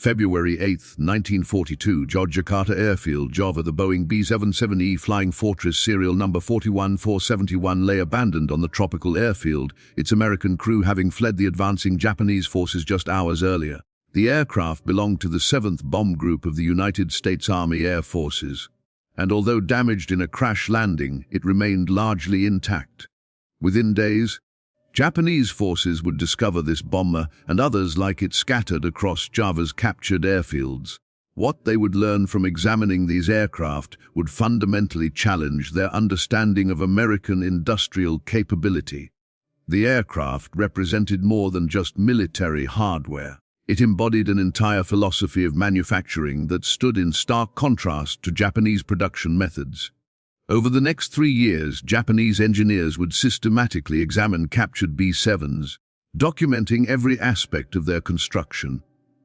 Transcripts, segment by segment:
February 8, 1942, Yogyakarta Airfield, Java. The Boeing B-17 Flying Fortress serial number 41471 lay abandoned on the tropical airfield, its American crew having fled the advancing Japanese forces just hours earlier. The aircraft belonged to the 7th Bomb Group of the United States Army Air Forces, and although damaged in a crash landing, it remained largely intact. Within days, Japanese forces would discover this bomber and others like it scattered across Java's captured airfields. What they would learn from examining these aircraft would fundamentally challenge their understanding of American industrial capability. The aircraft represented more than just military hardware. It embodied an entire philosophy of manufacturing that stood in stark contrast to Japanese production methods. Over the next 3 years, Japanese engineers would systematically examine captured B-7s, documenting every aspect of their construction.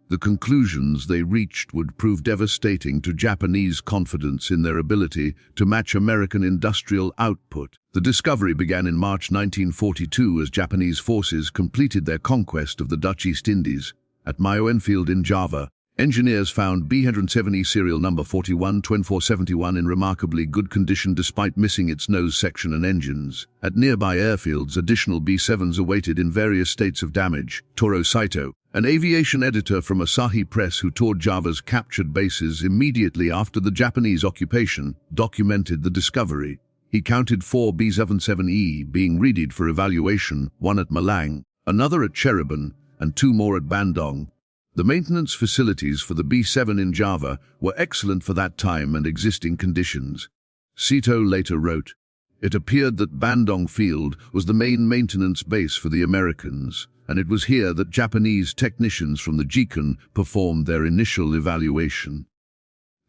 The conclusions they reached would prove devastating to Japanese confidence in their ability to match American industrial output. The discovery began in March 1942 as Japanese forces completed their conquest of the Dutch East Indies. At Myo Enfield in Java, engineers found B-17 serial number 412471 in remarkably good condition despite missing its nose section and engines. At nearby airfields, additional B-7s awaited in various states of damage. Toro Saito, an aviation editor from Asahi Press who toured Java's captured bases immediately after the Japanese occupation, documented the discovery. He counted 4 B-77E being readied for evaluation, 1 at Malang, another at Cheribon, and 2 more at Bandung. The maintenance facilities for the B-7 in Java were excellent for that time and existing conditions. Saito later wrote, "It appeared that Bandung Field was the main maintenance base for the Americans, and it was here that Japanese technicians from the JICAN performed their initial evaluation."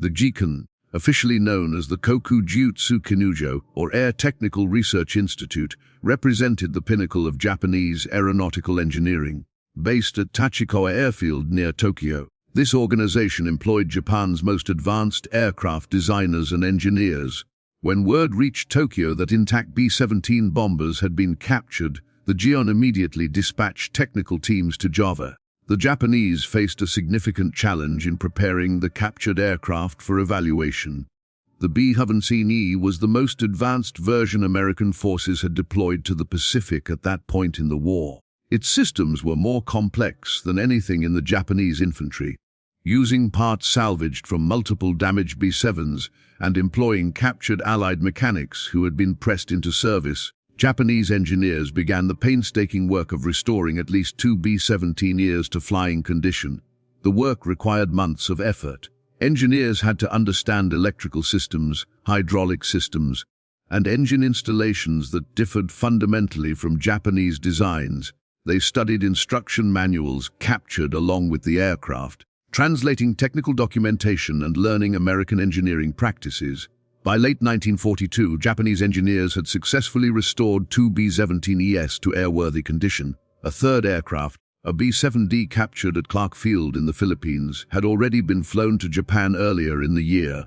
The JICAN, officially known as the Koku Jiutsu Kinujo, or Air Technical Research Institute, represented the pinnacle of Japanese aeronautical engineering. Based at Tachikawa Airfield near Tokyo, this organization employed Japan's most advanced aircraft designers and engineers. When word reached Tokyo that intact B-17 bombers had been captured, the JICAN immediately dispatched technical teams to Java. The Japanese faced a significant challenge in preparing the captured aircraft for evaluation. The B-17E was the most advanced version American forces had deployed to the Pacific at that point in the war. Its systems were more complex than anything in the Japanese infantry. Using parts salvaged from multiple damaged B-7s and employing captured Allied mechanics who had been pressed into service, Japanese engineers began the painstaking work of restoring at least 2 B-17Es to flying condition. The work required months of effort. Engineers had to understand electrical systems, hydraulic systems, and engine installations that differed fundamentally from Japanese designs. They studied instruction manuals captured along with the aircraft, translating technical documentation and learning American engineering practices. By late 1942, Japanese engineers had successfully restored 2 B-17Es to airworthy condition. A third aircraft, a B-7D captured at Clark Field in the Philippines, had already been flown to Japan earlier in the year.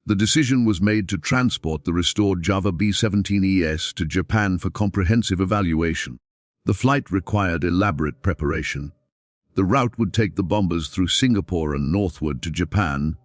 The decision was made to transport the restored Java B-17Es to Japan for comprehensive evaluation. The flight required elaborate preparation. The route would take the bombers through Singapore and northward to Japan,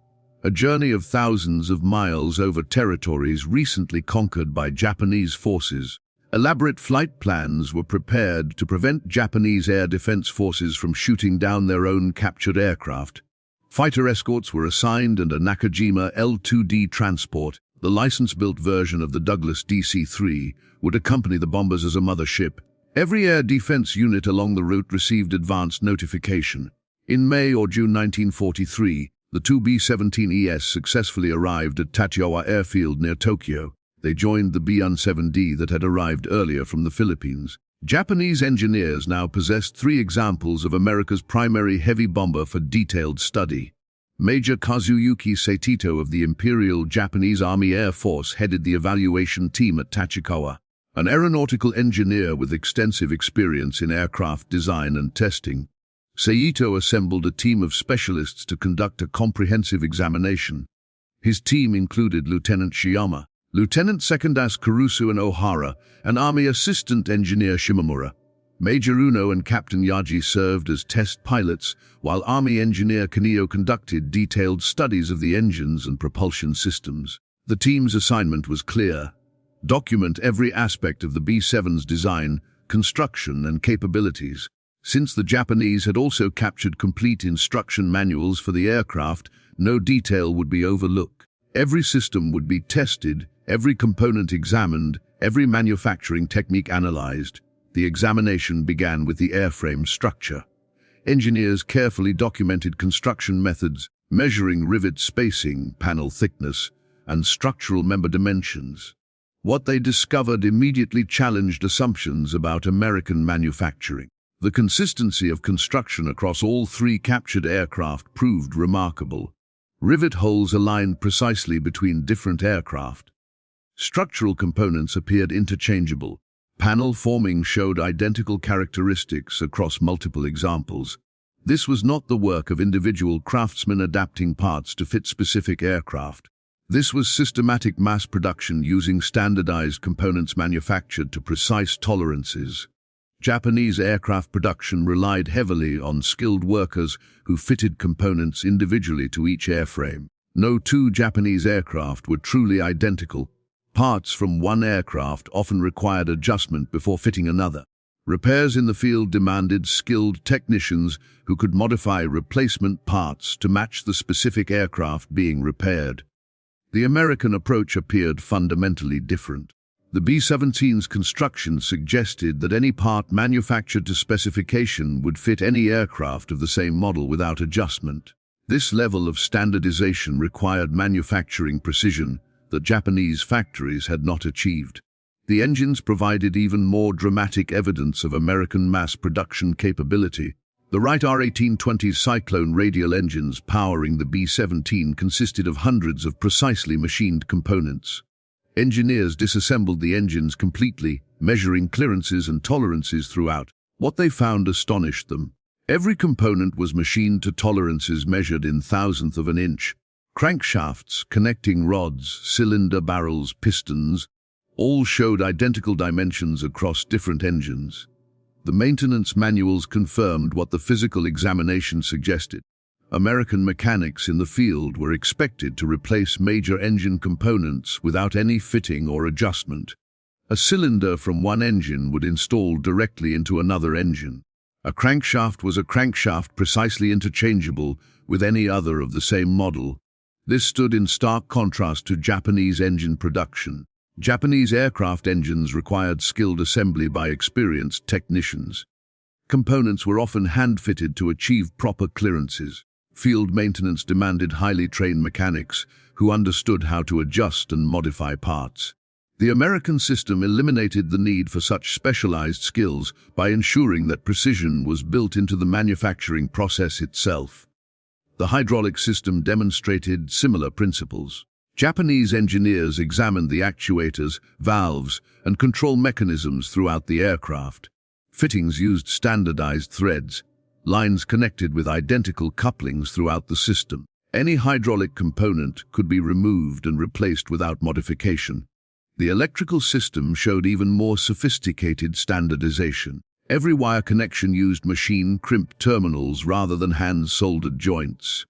a journey of thousands of miles over territories recently conquered by Japanese forces. Elaborate flight plans were prepared to prevent Japanese air defense forces from shooting down their own captured aircraft. Fighter escorts were assigned and a Nakajima L-2D transport, the license-built version of the Douglas DC-3, would accompany the bombers as a mother ship. Every air defense unit along the route received advanced notification. In May or June 1943, the 2 B-17Es successfully arrived at Tachikawa Airfield near Tokyo. They joined the B-17D that had arrived earlier from the Philippines. Japanese engineers now possessed 3 examples of America's primary heavy bomber for detailed study. Major Kazuyuki Seitito of the Imperial Japanese Army Air Force headed the evaluation team at Tachikawa. An aeronautical engineer with extensive experience in aircraft design and testing, Seito assembled a team of specialists to conduct a comprehensive examination. His team included Lieutenant Shiyama, Lieutenant Secondas Kurusu and O'Hara, and Army Assistant Engineer Shimamura. Major Uno and Captain Yaji served as test pilots, while Army engineer Kaneo conducted detailed studies of the engines and propulsion systems. The team's assignment was clear: document every aspect of the B-7's design, construction, and capabilities. Since the Japanese had also captured complete instruction manuals for the aircraft, no detail would be overlooked. Every system would be tested, every component examined, every manufacturing technique analyzed. The examination began with the airframe structure. Engineers carefully documented construction methods, measuring rivet spacing, panel thickness, and structural member dimensions. What they discovered immediately challenged assumptions about American manufacturing. The consistency of construction across all three captured aircraft proved remarkable. Rivet holes aligned precisely between different aircraft. Structural components appeared interchangeable. Panel forming showed identical characteristics across multiple examples. This was not the work of individual craftsmen adapting parts to fit specific aircraft. This was systematic mass production using standardized components manufactured to precise tolerances. Japanese aircraft production relied heavily on skilled workers who fitted components individually to each airframe. No two Japanese aircraft were truly identical. Parts from one aircraft often required adjustment before fitting another. Repairs in the field demanded skilled technicians who could modify replacement parts to match the specific aircraft being repaired. The American approach appeared fundamentally different. The B-17's construction suggested that any part manufactured to specification would fit any aircraft of the same model without adjustment. This level of standardization required manufacturing precision that Japanese factories had not achieved. The engines provided even more dramatic evidence of American mass production capability. The Wright R-1820 Cyclone radial engines powering the B-17 consisted of hundreds of precisely machined components. Engineers disassembled the engines completely, measuring clearances and tolerances throughout. What they found astonished them. Every component was machined to tolerances measured in thousandths of an inch. Crankshafts, connecting rods, cylinder barrels, pistons, all showed identical dimensions across different engines. The maintenance manuals confirmed what the physical examination suggested. American mechanics in the field were expected to replace major engine components without any fitting or adjustment. A cylinder from one engine would install directly into another engine. A crankshaft was a crankshaft precisely interchangeable with any other of the same model. This stood in stark contrast to Japanese engine production. Japanese aircraft engines required skilled assembly by experienced technicians. Components were often hand-fitted to achieve proper clearances. Field maintenance demanded highly trained mechanics who understood how to adjust and modify parts. The American system eliminated the need for such specialized skills by ensuring that precision was built into the manufacturing process itself. The hydraulic system demonstrated similar principles. Japanese engineers examined the actuators, valves, and control mechanisms throughout the aircraft. Fittings used standardized threads, lines connected with identical couplings throughout the system. Any hydraulic component could be removed and replaced without modification. The electrical system showed even more sophisticated standardization. Every wire connection used machine-crimped terminals rather than hand-soldered joints.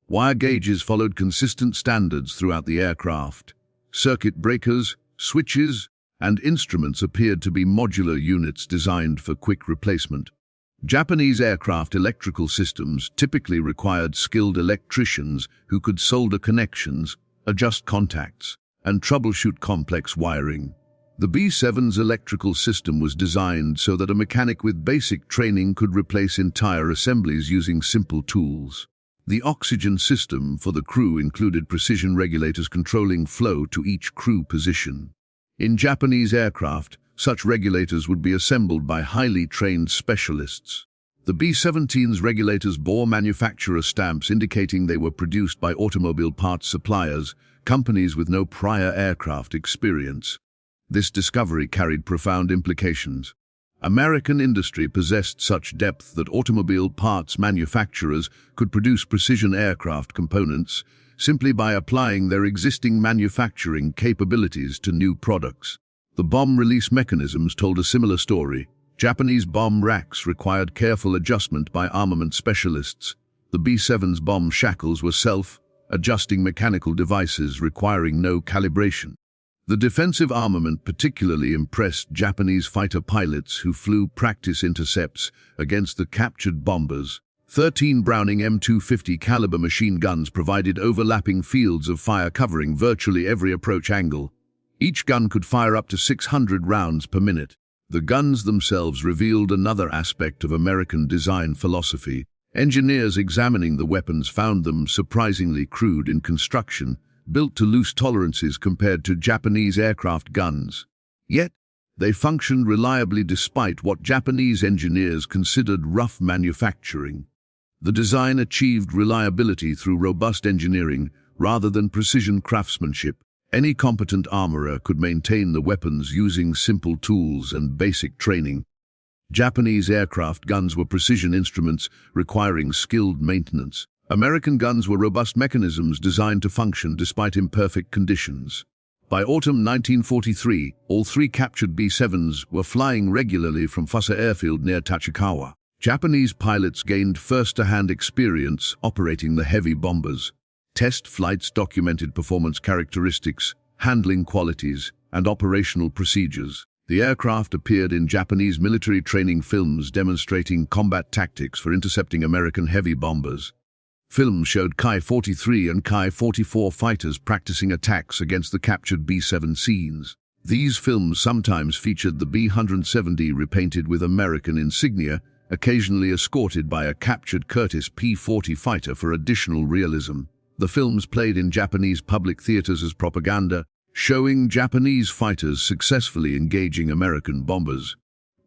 Wire gauges followed consistent standards throughout the aircraft. Circuit breakers, switches, and instruments appeared to be modular units designed for quick replacement. Japanese aircraft electrical systems typically required skilled electricians who could solder connections, adjust contacts, and troubleshoot complex wiring. The B-7's electrical system was designed so that a mechanic with basic training could replace entire assemblies using simple tools. The oxygen system for the crew included precision regulators controlling flow to each crew position. In Japanese aircraft, such regulators would be assembled by highly trained specialists. The B-17's regulators bore manufacturer stamps indicating they were produced by automobile parts suppliers, companies with no prior aircraft experience. This discovery carried profound implications. American industry possessed such depth that automobile parts manufacturers could produce precision aircraft components simply by applying their existing manufacturing capabilities to new products. The bomb release mechanisms told a similar story. Japanese bomb racks required careful adjustment by armament specialists. The B-7's bomb shackles were self-adjusting mechanical devices requiring no calibration. The defensive armament particularly impressed Japanese fighter pilots who flew practice intercepts against the captured bombers. 13 Browning M250 caliber machine guns provided overlapping fields of fire covering virtually every approach angle. Each gun could fire up to 600 rounds per minute. The guns themselves revealed another aspect of American design philosophy. Engineers examining the weapons found them surprisingly crude in construction, built to loose tolerances compared to Japanese aircraft guns. Yet, they functioned reliably despite what Japanese engineers considered rough manufacturing. The design achieved reliability through robust engineering rather than precision craftsmanship. Any competent armorer could maintain the weapons using simple tools and basic training. Japanese aircraft guns were precision instruments requiring skilled maintenance. American guns were robust mechanisms designed to function despite imperfect conditions. By autumn 1943, all 3 captured B-7s were flying regularly from Fusa Airfield near Tachikawa. Japanese pilots gained first-hand experience operating the heavy bombers. Test flights documented performance characteristics, handling qualities, and operational procedures. The aircraft appeared in Japanese military training films demonstrating combat tactics for intercepting American heavy bombers. Films showed Ki-43 and Ki-44 fighters practicing attacks against the captured B-17s. These films sometimes featured the B-170 repainted with American insignia, occasionally escorted by a captured Curtiss P-40 fighter for additional realism. The films played in Japanese public theaters as propaganda, showing Japanese fighters successfully engaging American bombers.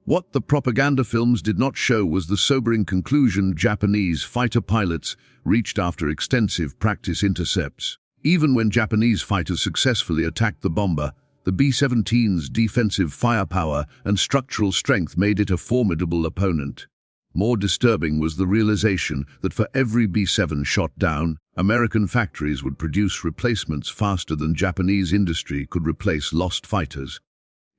What the propaganda films did not show was the sobering conclusion Japanese fighter pilots reached after extensive practice intercepts. Even when Japanese fighters successfully attacked the bomber, the B-17's defensive firepower and structural strength made it a formidable opponent. More disturbing was the realization that for every B-7 shot down, American factories would produce replacements faster than Japanese industry could replace lost fighters.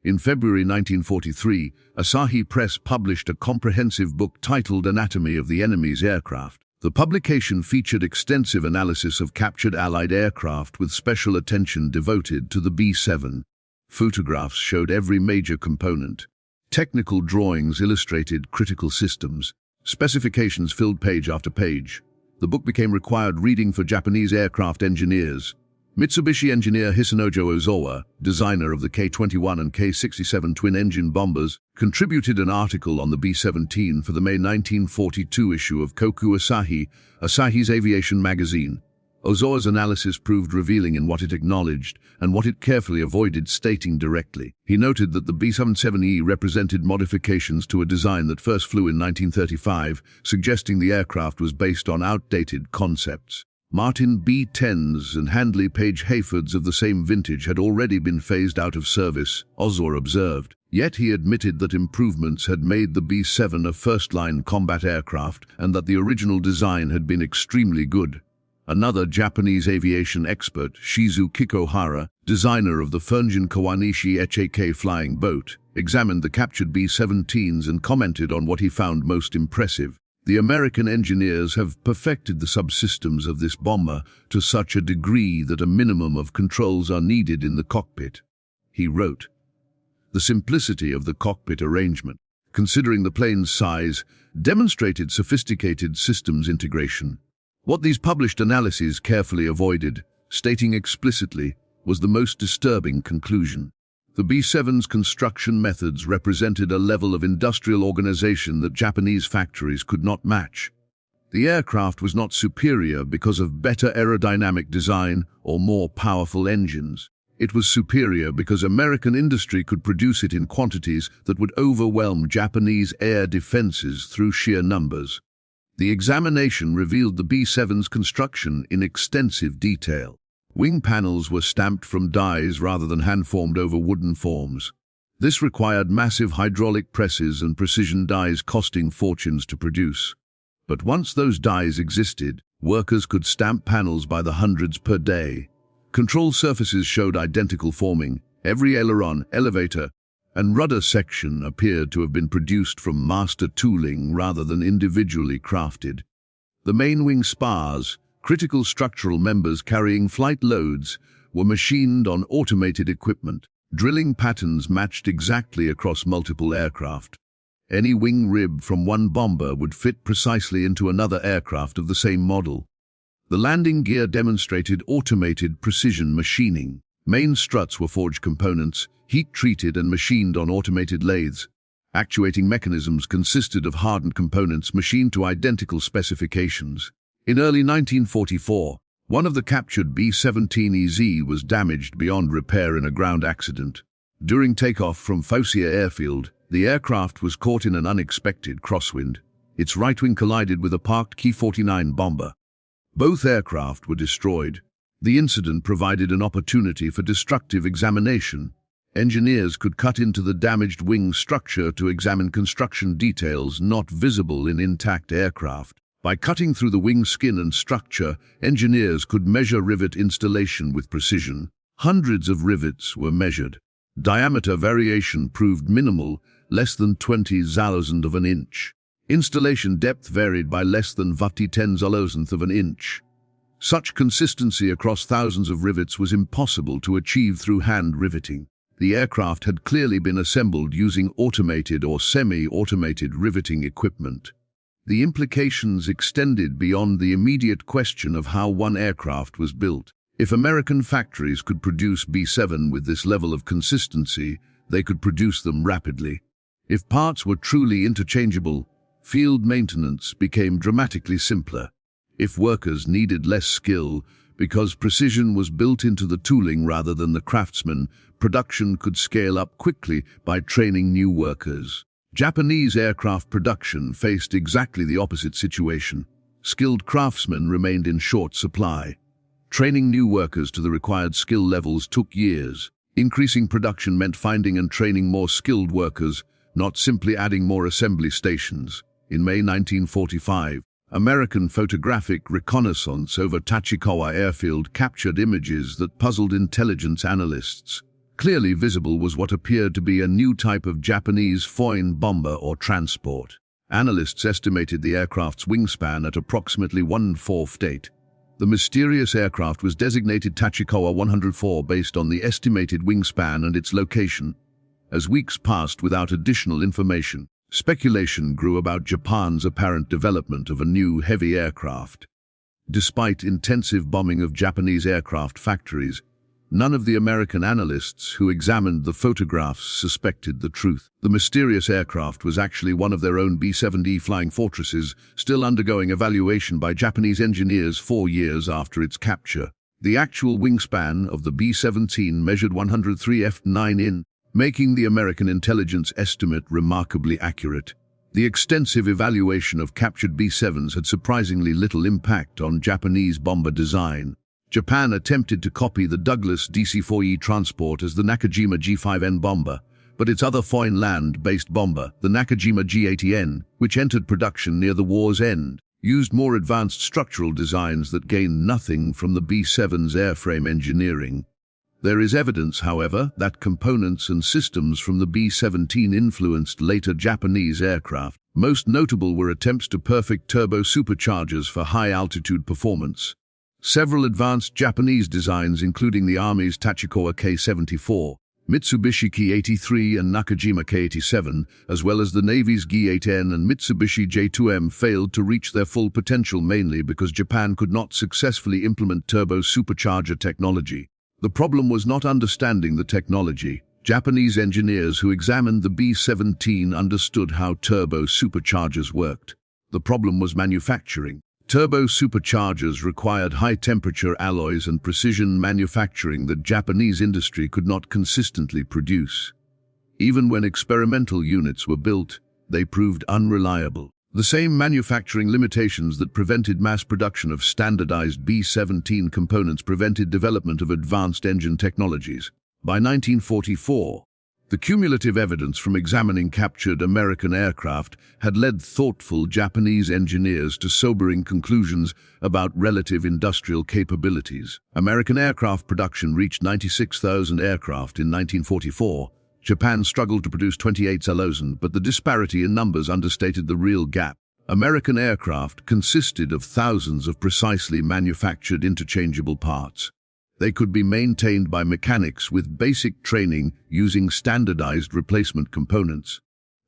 In February 1943, Asahi Press published a comprehensive book titled Anatomy of the Enemy's Aircraft. The publication featured extensive analysis of captured Allied aircraft with special attention devoted to the B-7. Photographs showed every major component. Technical drawings illustrated critical systems. Specifications filled page after page. The book became required reading for Japanese aircraft engineers. Mitsubishi engineer Hisanojo Ozawa, designer of the K-21 and K-67 twin-engine bombers, contributed an article on the B-17 for the May 1942 issue of Koku Asahi, Asahi's aviation magazine. Ozawa's analysis proved revealing in what it acknowledged and what it carefully avoided stating directly. He noted that the B-17E represented modifications to a design that first flew in 1935, suggesting the aircraft was based on outdated concepts. Martin B-10s and Handley Page Hayfords of the same vintage had already been phased out of service, Ozawa observed. Yet he admitted that improvements had made the B-7 a first-line combat aircraft and that the original design had been extremely good. Another Japanese aviation expert, Shizu Kikohara, designer of the Fernjin Kawanishi HAK flying boat, examined the captured B-17s and commented on what he found most impressive. The American engineers have perfected the subsystems of this bomber to such a degree that a minimum of controls are needed in the cockpit. He wrote, "The simplicity of the cockpit arrangement, considering the plane's size, demonstrated sophisticated systems integration. What these published analyses carefully avoided, stating explicitly, was the most disturbing conclusion. The B-7's construction methods represented a level of industrial organization that Japanese factories could not match. The aircraft was not superior because of better aerodynamic design or more powerful engines. It was superior because American industry could produce it in quantities that would overwhelm Japanese air defenses through sheer numbers." The examination revealed the B-7's construction in extensive detail. Wing panels were stamped from dies rather than hand-formed over wooden forms. This required massive hydraulic presses and precision dies costing fortunes to produce. But once those dies existed, workers could stamp panels by the hundreds per day. Control surfaces showed identical forming. Every aileron, elevator, and rudder section appeared to have been produced from master tooling rather than individually crafted. The main wing spars, critical structural members carrying flight loads, were machined on automated equipment. Drilling patterns matched exactly across multiple aircraft. Any wing rib from one bomber would fit precisely into another aircraft of the same model. The landing gear demonstrated automated precision machining. Main struts were forged components, heat-treated and machined on automated lathes. Actuating mechanisms consisted of hardened components machined to identical specifications. In early 1944, one of the captured B-17EZ was damaged beyond repair in a ground accident. During takeoff from Fauquier Airfield, the aircraft was caught in an unexpected crosswind. Its right wing collided with a parked Ki-49 bomber. Both aircraft were destroyed. The incident provided an opportunity for destructive examination. Engineers could cut into the damaged wing structure to examine construction details not visible in intact aircraft. By cutting through the wing skin and structure, engineers could measure rivet installation with precision. Hundreds of rivets were measured. Diameter variation proved minimal, less than 20,000 of an inch. Installation depth varied by less than 10,000 of an inch. Such consistency across thousands of rivets was impossible to achieve through hand riveting. The aircraft had clearly been assembled using automated or semi-automated riveting equipment. The implications extended beyond the immediate question of how one aircraft was built. If American factories could produce B-7 with this level of consistency, they could produce them rapidly. If parts were truly interchangeable, field maintenance became dramatically simpler. If workers needed less skill, because precision was built into the tooling rather than the craftsman, production could scale up quickly by training new workers. Japanese aircraft production faced exactly the opposite situation. Skilled craftsmen remained in short supply. Training new workers to the required skill levels took years. Increasing production meant finding and training more skilled workers, not simply adding more assembly stations. In May 1945, American photographic reconnaissance over Tachikawa Airfield captured images that puzzled intelligence analysts. Clearly visible was what appeared to be a new type of Japanese foreign bomber or transport. Analysts estimated the aircraft's wingspan at approximately 1/4. The mysterious aircraft was designated Tachikawa 104 based on the estimated wingspan and its location. As weeks passed without additional information, speculation grew about Japan's apparent development of a new heavy aircraft. Despite intensive bombing of Japanese aircraft factories, none of the American analysts who examined the photographs suspected the truth. The mysterious aircraft was actually one of their own B-17 flying fortresses, still undergoing evaluation by Japanese engineers 4 years after its capture. The actual wingspan of the B-17 measured 103 f/9 in, making the American intelligence estimate remarkably accurate. The extensive evaluation of captured B-7s had surprisingly little impact on Japanese bomber design. Japan attempted to copy the Douglas DC-4E transport as the Nakajima G5N bomber, but its other foreign land-based bomber, the Nakajima G80N, which entered production near the war's end, used more advanced structural designs that gained nothing from the B-7's airframe engineering. There is evidence, however, that components and systems from the B-17 influenced later Japanese aircraft. Most notable were attempts to perfect turbo superchargers for high-altitude performance. Several advanced Japanese designs, including the Army's Tachikawa K-74, Mitsubishi Ki-83 and Nakajima K-87, as well as the Navy's Gi-8N and Mitsubishi J-2M, failed to reach their full potential mainly because Japan could not successfully implement turbo supercharger technology. The problem was not understanding the technology. Japanese engineers who examined the B-17 understood how turbo superchargers worked. The problem was manufacturing. Turbo superchargers required high-temperature alloys and precision manufacturing that Japanese industry could not consistently produce. Even when experimental units were built, they proved unreliable. The same manufacturing limitations that prevented mass production of standardized B-17 components prevented development of advanced engine technologies. By 1944, the cumulative evidence from examining captured American aircraft had led thoughtful Japanese engineers to sobering conclusions about relative industrial capabilities. American aircraft production reached 96,000 aircraft in 1944, Japan struggled to produce 28,000, but the disparity in numbers understated the real gap. American aircraft consisted of thousands of precisely manufactured interchangeable parts. They could be maintained by mechanics with basic training using standardized replacement components.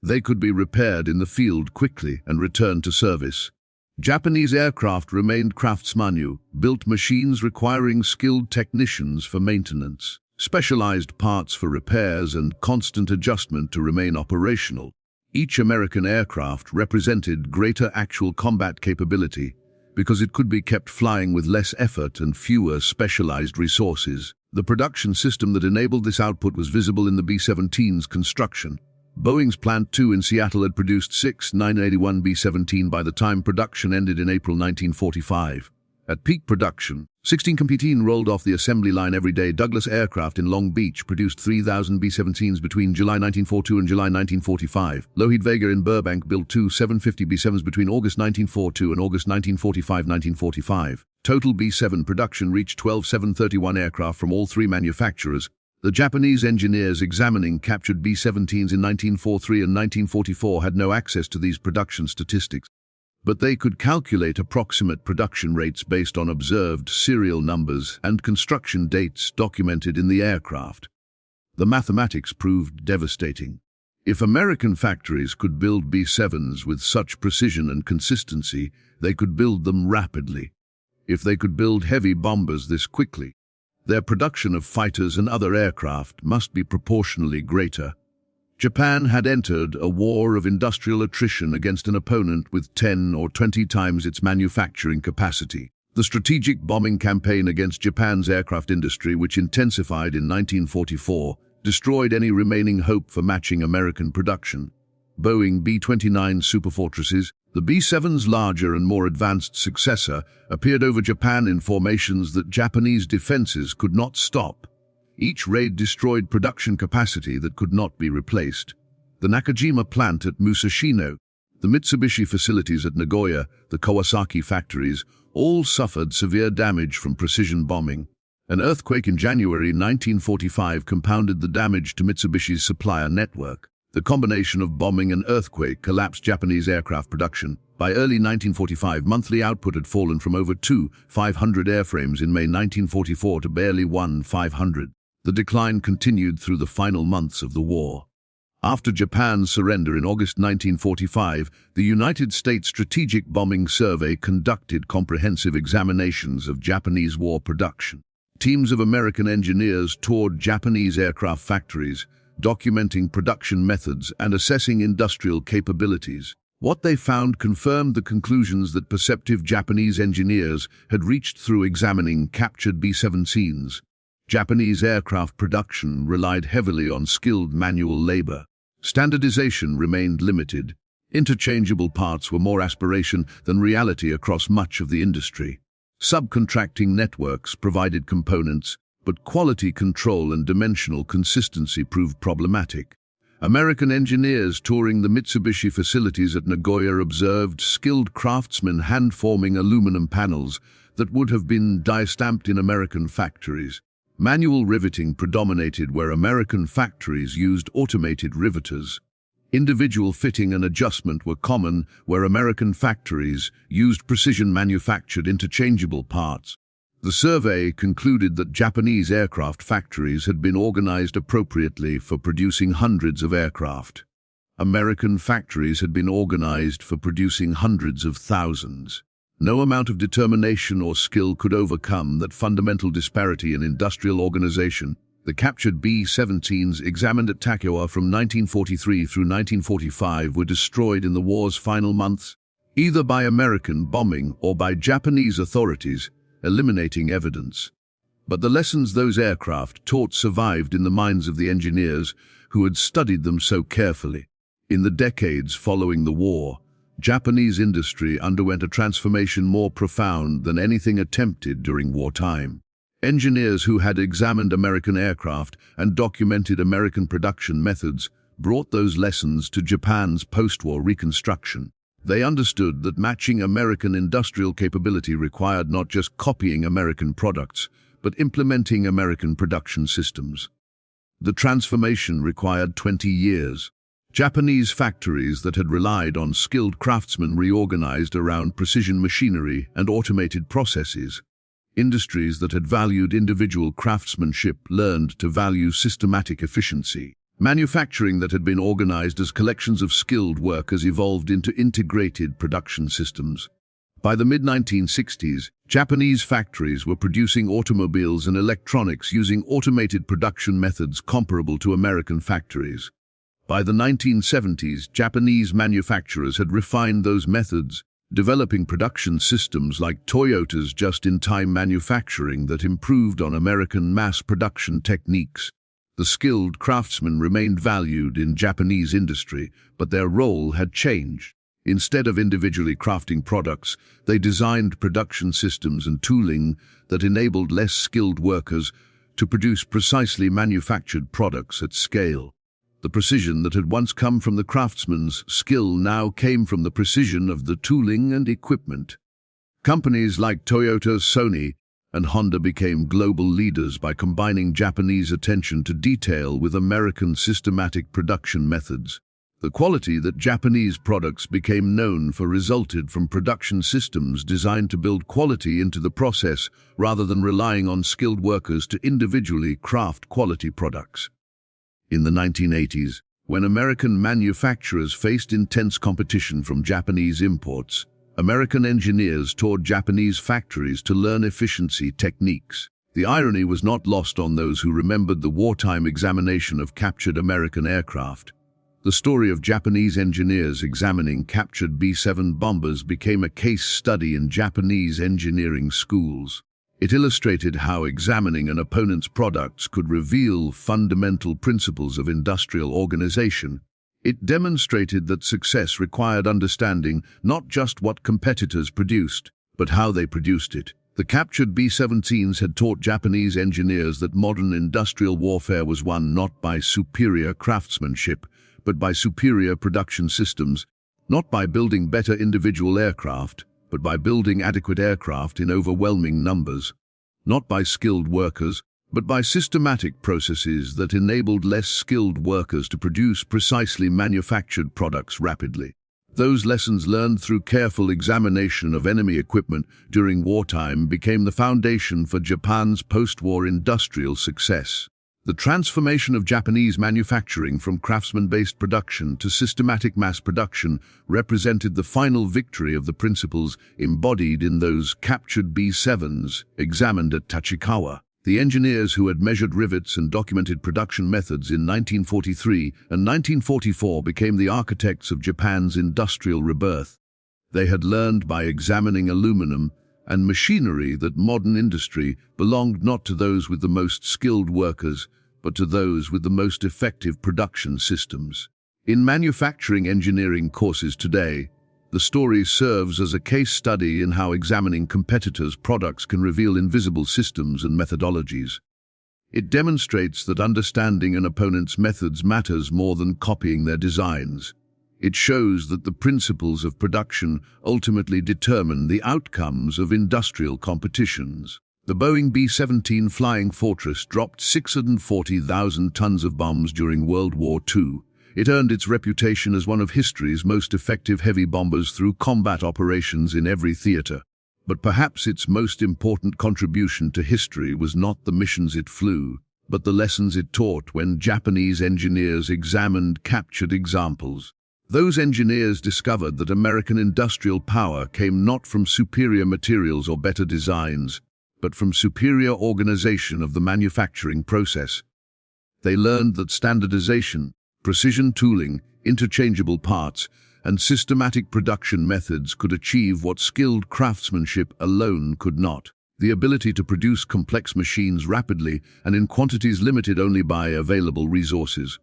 They could be repaired in the field quickly and returned to service. Japanese aircraft remained craftsmanu, built machines requiring skilled technicians for maintenance, specialized parts for repairs, and constant adjustment to remain operational. Each American aircraft represented greater actual combat capability because it could be kept flying with less effort and fewer specialized resources. The production system that enabled this output was visible in the B-17's construction. Boeing's Plant 2 in Seattle had produced 6 981 B-17 by the time production ended in April 1945. At peak production, 16 competing rolled off the assembly line every day. Douglas Aircraft in Long Beach produced 3,000 B-17s between July 1942 and July 1945. Lockheed Vega in Burbank built 2 750 B-7s between August 1942 and August 1945. Total B-7 production reached 12 731 aircraft from all three manufacturers. The Japanese engineers examining captured B-17s in 1943 and 1944 had no access to these production statistics, but they could calculate approximate production rates based on observed serial numbers and construction dates documented in the aircraft. The mathematics proved devastating. If American factories could build B-7s with such precision and consistency, they could build them rapidly. If they could build heavy bombers this quickly, their production of fighters and other aircraft must be proportionally greater. Japan had entered a war of industrial attrition against an opponent with 10 or 20 times its manufacturing capacity. The strategic bombing campaign against Japan's aircraft industry, which intensified in 1944, destroyed any remaining hope for matching American production. Boeing B-29 Superfortresses, the B-7's larger and more advanced successor, appeared over Japan in formations that Japanese defenses could not stop. Each raid destroyed production capacity that could not be replaced. The Nakajima plant at Musashino, the Mitsubishi facilities at Nagoya, the Kawasaki factories, all suffered severe damage from precision bombing. An earthquake in January 1945 compounded the damage to Mitsubishi's supplier network. The combination of bombing and earthquake collapsed Japanese aircraft production. By early 1945, monthly output had fallen from over 500 airframes in May 1944 to barely 500. The decline continued through the final months of the war. After Japan's surrender in August 1945, the United States Strategic Bombing Survey conducted comprehensive examinations of Japanese war production. Teams of American engineers toured Japanese aircraft factories, documenting production methods and assessing industrial capabilities. What they found confirmed the conclusions that perceptive Japanese engineers had reached through examining captured B-17s. Japanese aircraft production relied heavily on skilled manual labor. Standardization remained limited. Interchangeable parts were more aspiration than reality across much of the industry. Subcontracting networks provided components, but quality control and dimensional consistency proved problematic. American engineers touring the Mitsubishi facilities at Nagoya observed skilled craftsmen hand-forming aluminum panels that would have been die-stamped in American factories. Manual riveting predominated where American factories used automated riveters. Individual fitting and adjustment were common where American factories used precision-manufactured interchangeable parts. The survey concluded that Japanese aircraft factories had been organized appropriately for producing hundreds of aircraft. American factories had been organized for producing hundreds of thousands. No amount of determination or skill could overcome that fundamental disparity in industrial organization. The captured B-17s examined at Takioa from 1943 through 1945 were destroyed in the war's final months, either by American bombing or by Japanese authorities, eliminating evidence. But the lessons those aircraft taught survived in the minds of the engineers who had studied them so carefully. In the decades following the war, Japanese industry underwent a transformation more profound than anything attempted during wartime. Engineers who had examined American aircraft and documented American production methods brought those lessons to Japan's post-war reconstruction. They understood that matching American industrial capability required not just copying American products, but implementing American production systems. The transformation required 20 years. Japanese factories that had relied on skilled craftsmen reorganized around precision machinery and automated processes. Industries that had valued individual craftsmanship learned to value systematic efficiency. Manufacturing that had been organized as collections of skilled workers evolved into integrated production systems. By the mid-1960s, Japanese factories were producing automobiles and electronics using automated production methods comparable to American factories. By the 1970s, Japanese manufacturers had refined those methods, developing production systems like Toyota's just-in-time manufacturing that improved on American mass production techniques. The skilled craftsmen remained valued in Japanese industry, but their role had changed. Instead of individually crafting products, they designed production systems and tooling that enabled less skilled workers to produce precisely manufactured products at scale. The precision that had once come from the craftsman's skill now came from the precision of the tooling and equipment. Companies like Toyota, Sony, and Honda became global leaders by combining Japanese attention to detail with American systematic production methods. The quality that Japanese products became known for resulted from production systems designed to build quality into the process rather than relying on skilled workers to individually craft quality products. In the 1980s, when American manufacturers faced intense competition from Japanese imports, American engineers toured Japanese factories to learn efficiency techniques. The irony was not lost on those who remembered the wartime examination of captured American aircraft. The story of Japanese engineers examining captured B-7 bombers became a case study in Japanese engineering schools. It illustrated how examining an opponent's products could reveal fundamental principles of industrial organization. It demonstrated that success required understanding not just what competitors produced, but how they produced it. The captured B-17s had taught Japanese engineers that modern industrial warfare was won not by superior craftsmanship, but by superior production systems, not by building better individual aircraft, but by building adequate aircraft in overwhelming numbers, not by skilled workers, but by systematic processes that enabled less skilled workers to produce precisely manufactured products rapidly. Those lessons learned through careful examination of enemy equipment during wartime became the foundation for Japan's post-war industrial success. The transformation of Japanese manufacturing from craftsman-based production to systematic mass production represented the final victory of the principles embodied in those captured B-7s examined at Tachikawa. The engineers who had measured rivets and documented production methods in 1943 and 1944 became the architects of Japan's industrial rebirth. They had learned by examining aluminum and machinery that modern industry belonged not to those with the most skilled workers, but to those with the most effective production systems. In manufacturing engineering courses today, the story serves as a case study in how examining competitors' products can reveal invisible systems and methodologies. It demonstrates that understanding an opponent's methods matters more than copying their designs. It shows that the principles of production ultimately determine the outcomes of industrial competitions. The Boeing B-17 Flying Fortress dropped 640,000 tons of bombs during World War II. It earned its reputation as one of history's most effective heavy bombers through combat operations in every theater. But perhaps its most important contribution to history was not the missions it flew, but the lessons it taught when Japanese engineers examined captured examples. Those engineers discovered that American industrial power came not from superior materials or better designs, but from superior organization of the manufacturing process. They learned that standardization, precision tooling, interchangeable parts, and systematic production methods could achieve what skilled craftsmanship alone could not. The ability to produce complex machines rapidly and in quantities limited only by available resources.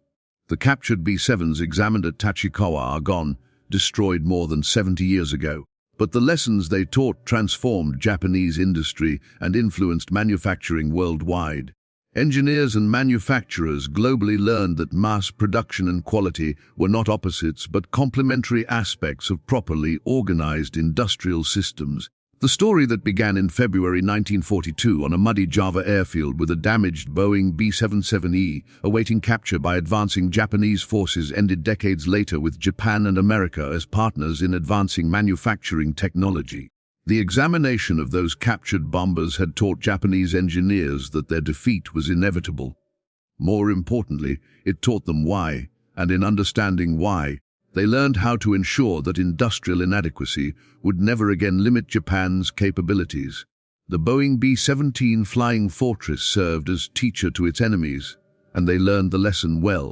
The captured B-7s examined at Tachikawa are gone, destroyed more than 70 years ago. But the lessons they taught transformed Japanese industry and influenced manufacturing worldwide. Engineers and manufacturers globally learned that mass production and quality were not opposites but complementary aspects of properly organized industrial systems. The story that began in February 1942 on a muddy Java airfield with a damaged Boeing B-17E awaiting capture by advancing Japanese forces ended decades later with Japan and America as partners in advancing manufacturing technology. The examination of those captured bombers had taught Japanese engineers that their defeat was inevitable. More importantly, it taught them why, and in understanding why, they learned how to ensure that industrial inadequacy would never again limit Japan's capabilities. The Boeing B-17 Flying Fortress served as teacher to its enemies, and they learned the lesson well.